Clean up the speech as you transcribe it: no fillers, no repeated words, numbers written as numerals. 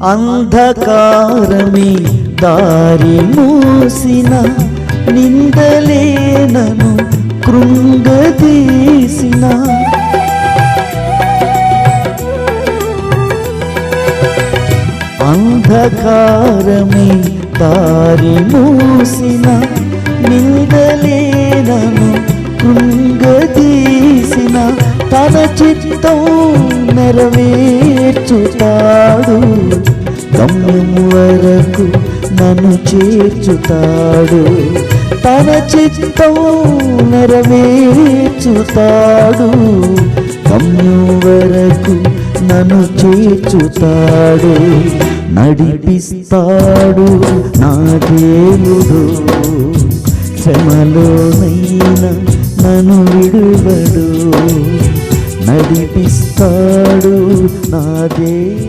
అంధకారమే దారి మూసిన, నిందలే నన్ను కృంగదీసిన, అంధకారమే దారి మూసిన, నిందలే నన్ను కృంగదీసిన, తన చిత్తం నెరవేర్చుతాడు, గమ్యము వరకు నన్ను చేర్చుతాడు. తన చిత్తం నెరవేర్చుతాడు, గమ్యం వరకు నన్ను చేర్చుతాడు. నడిపిస్తాడు నా దేవుడు, శ్రమలోనైనా నన్ను విడువడు. నడిపిస్తాడు నా దేవుడు.